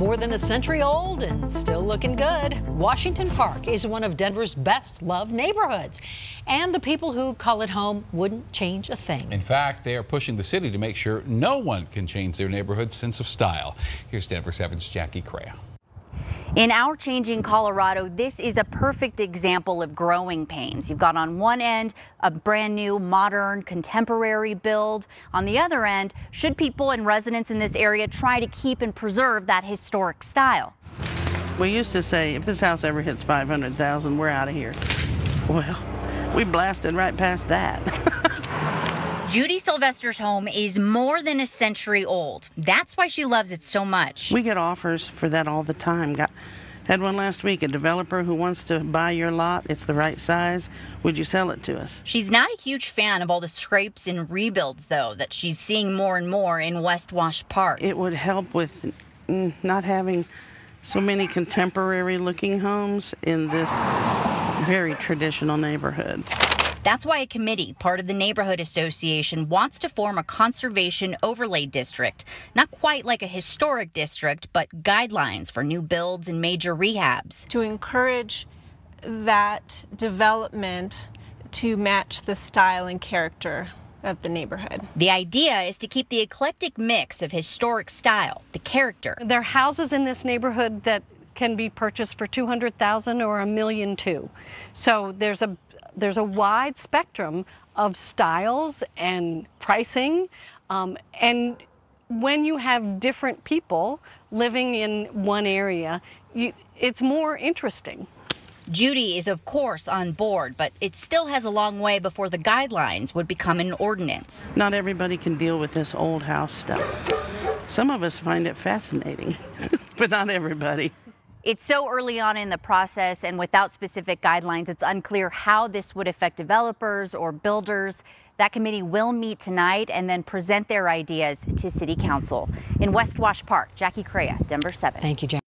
More than a century old and still looking good, Washington Park is one of Denver's best loved neighborhoods. And the people who call it home wouldn't change a thing. In fact, they are pushing the city to make sure no one can change their neighborhood's sense of style. Here's Denver 7's Jackie Crea. In our changing Colorado, this is a perfect example of growing pains. You've got on one end a brand new, modern, contemporary build. On the other end, should people and residents in this area try to keep and preserve that historic style? We used to say, if this house ever hits 500,000, we're out of here. Well, we blasted right past that. Judy Sylvester's home is more than a century old. That's why she loves it so much. We get offers for that all the time. Had one last week, a developer who wants to buy your lot. It's the right size. Would you sell it to us? She's not a huge fan of all the scrapes and rebuilds, though, that she's seeing more and more in West Wash Park. It would help with not having so many contemporary-looking homes in this very traditional neighborhood. That's why a committee, part of the neighborhood association, wants to form a conservation overlay district. Not quite like a historic district, but guidelines for new builds and major rehabs. To encourage that development to match the style and character of the neighborhood. The idea is to keep the eclectic mix of historic style, the character. There are houses in this neighborhood that can be purchased for $200,000 or $1.2 million. So there's a wide spectrum of styles and pricing, and when you have different people living in one area, it's more interesting. Judy is of course on board, but it still has a long way before the guidelines would become an ordinance. Not everybody can deal with this old house stuff. Some of us find it fascinating, but not everybody. It's so early on in the process, and without specific guidelines, it's unclear how this would affect developers or builders. That committee will meet tonight and then present their ideas to City Council. In West Wash Park, Jackie Crea, Denver 7. Thank you, Jackie.